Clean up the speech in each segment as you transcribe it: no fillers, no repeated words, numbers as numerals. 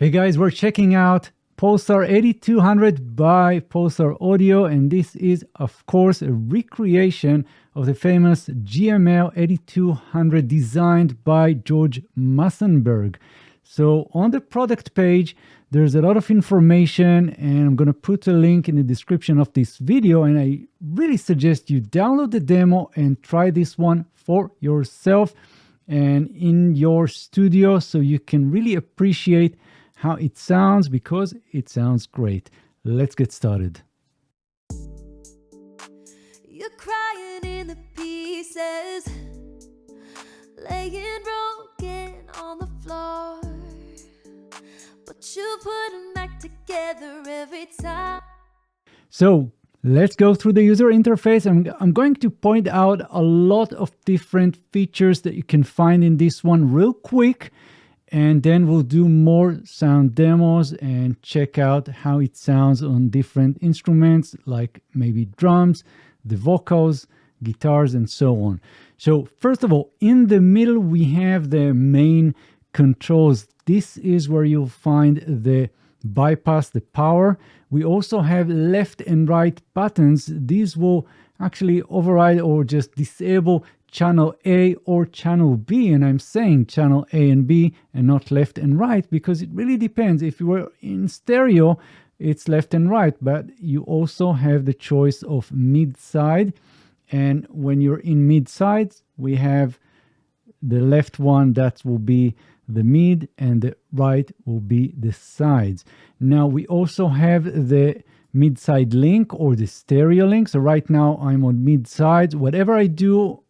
Hey guys, we're checking out Pulsar 8200 by Pulsar Audio, and this is of course a recreation of the famous GML 8200 designed by George Massenburg. So on the product page, there's a lot of information, and I'm going to put a link in the description of this video, and I really suggest you download the demo and try this one for yourself and in your studio so you can really appreciate how it sounds, because it sounds great. Let's get started. You're crying in the pieces, laying broken on the floor, but you put them back together every time. So let's go through the user interface. I'm going to point out a lot of different features that you can find in this one real quick, and then we'll do more sound demos and check out how it sounds on different instruments, like maybe drums, the vocals, guitars, and so on. So first of all, in the middle, we have the main controls. This is where you'll find the bypass, the power. We also have left and right buttons. These will actually override or just disable channel A or channel B, and I'm saying channel A and B and not left and right because it really depends. If you were in stereo, it's left and right, but you also have the choice of mid-side, and when you're in mid-sides, we have the left one, that will be the mid, and the right will be the sides. Now we also have the mid-side link or the stereo link. So right now I'm on mid-sides. Whatever I do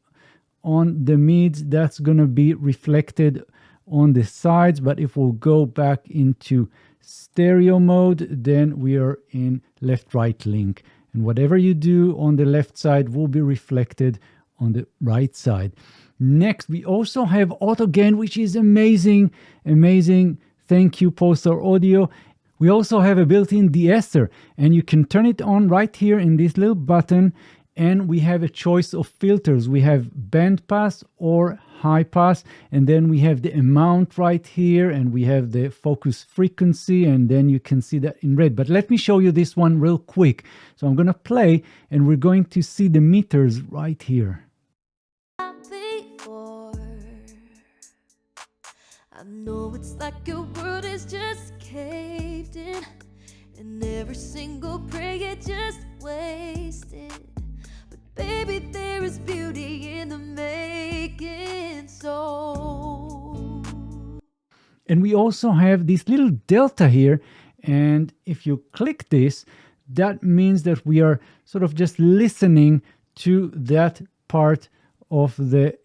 on the mids, that's going to be reflected on the sides, but if we'll go back into stereo mode, then we are in left-right link, and whatever you do on the left side will be reflected on the right side. Next, we also have auto gain, which is amazing. Thank you, Pulsar Audio. We also have a built-in DeEsser, and you can turn it on right here in this little button. And we have a choice of filters. We have band pass or high pass, and then we have the amount right here, and we have the focus frequency, and then you can see that in red. But let me show you this one real quick. So I'm going to play, and we're going to see the meters right here. I know it's like your world is just caved in, and every single prayer just wasted. Baby, there is beauty in the making, so. And we also have this little delta here, and if you click this, that means that we are sort of just listening to that part of the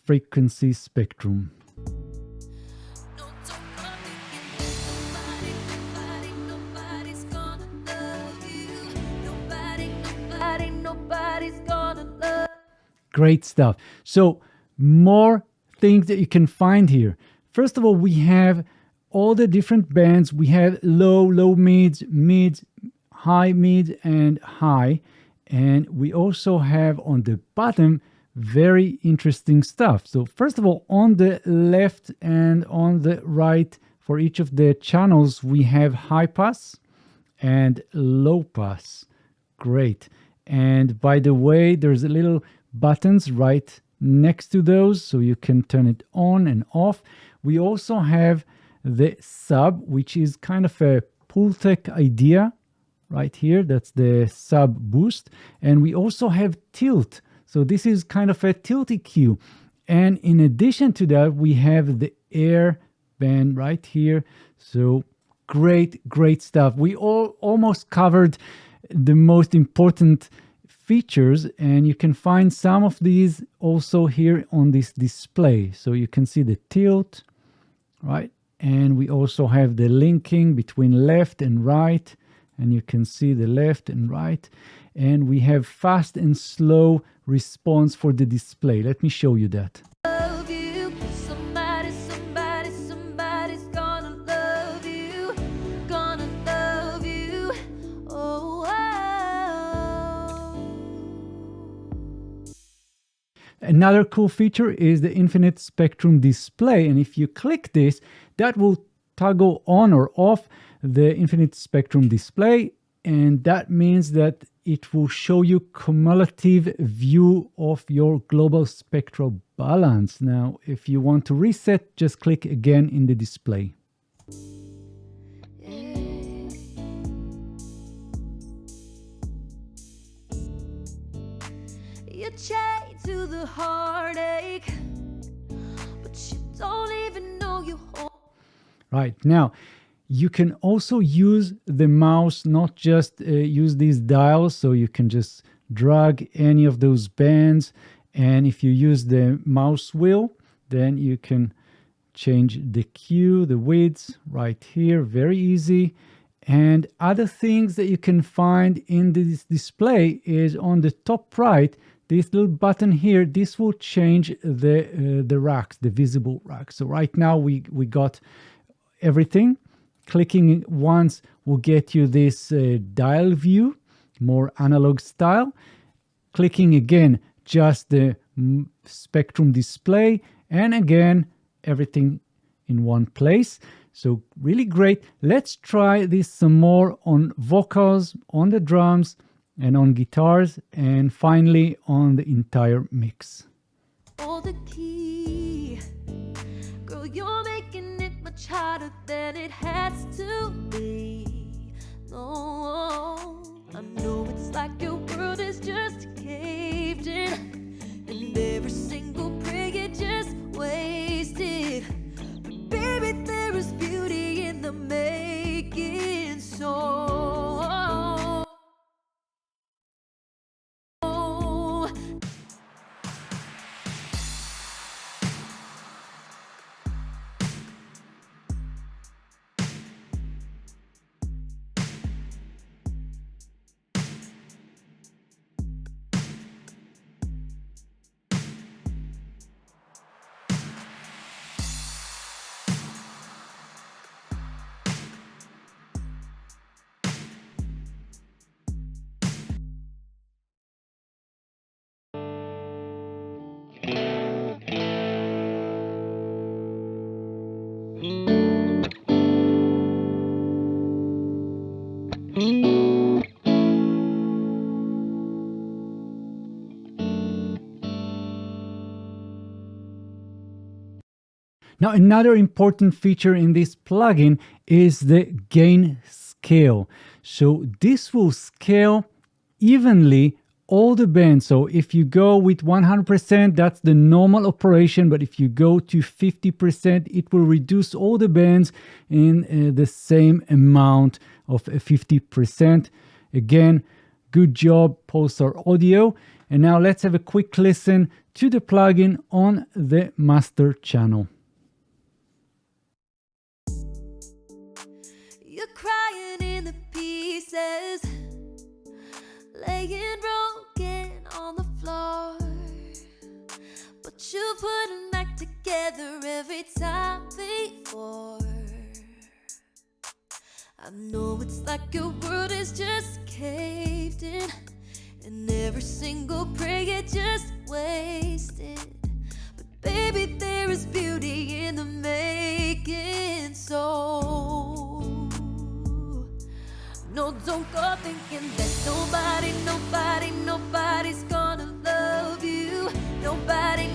frequency spectrum. Great stuff. So more things that you can find here. First of all, we have all the different bands. We have low mids, high mids, and high. And we also have on the bottom very interesting stuff. So first of all, on the left and on the right for each of the channels, we have high pass and low pass. Great. And by the way, there's a little buttons right next to those, so you can turn it on and off. We also have the sub, which is kind of a Pultec idea right here. That's the sub boost. And we also have tilt. So this is kind of a tilt EQ. And in addition to that, we have the air band right here. So great stuff. We almost covered the most important features, and you can find some of these also here on this display. So you can see the tilt, right? And we also have the linking between left and right, and you can see the left and right. And we have fast and slow response for the display. Let me show you that. Another cool feature is the infinite spectrum display, and if you click this, that will toggle on or off the infinite spectrum display, and that means that it will show you cumulative view of your global spectral balance. Now, if you want to reset, just click again in the display. You chained to the heartache, but you don't even know you hold. Right, now you can also use the mouse, not just use these dials, so you can just drag any of those bands, and if you use the mouse wheel, then you can change the Q, the width right here, very easy. And other things that you can find in this display is on the top right, this little button here, this will change the racks, the visible racks. So right now we got everything. Clicking once will get you this dial view, more analog style. Clicking again, just the spectrum display, and again, everything in one place. So really great. Let's try this some more on vocals, on the drums, and on guitars, and finally on the entire mix. All the key, girl, you're making it much harder than it has to be. No, I know it's like your world is just caved in, and every single prayer you just wasted. But baby, there is beauty in the making, so Now, another important feature in this plugin is the gain scale. So this will scale evenly all the bands. So if you go with 100%, that's the normal operation. But if you go to 50%, it will reduce all the bands in the same amount of 50%. Again, good job, Pulsar Audio. And now let's have a quick listen to the plugin on the master channel. you're crying in the pieces, laying broken on the floor, but you put them back together every time before. I know it's like your world is just caved in, and every single prayer you just wasted. But baby, there is beauty in the making, so no, don't go thinking that nobody's gonna love you. Nobody's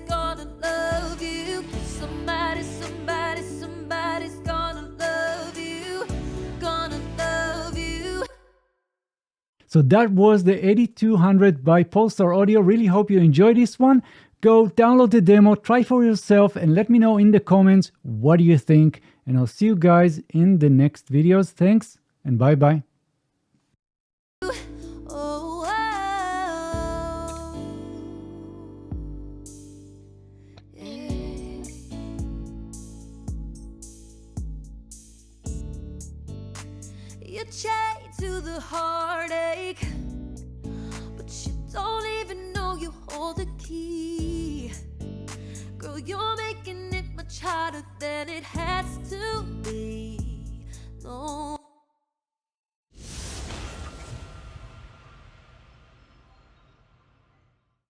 gonna love you. 'Cause somebody's gonna love you. Gonna love you. So that was the 8200 by Pulsar Audio. Really hope you enjoyed this one. Go download the demo, try for yourself, and let me know in the comments what do you think. And I'll see you guys in the next videos. Thanks, and bye-bye. Oh, yeah. You're chained to the heartache, but you don't even know you hold the key. Girl, you're making it much harder than it has to be. No,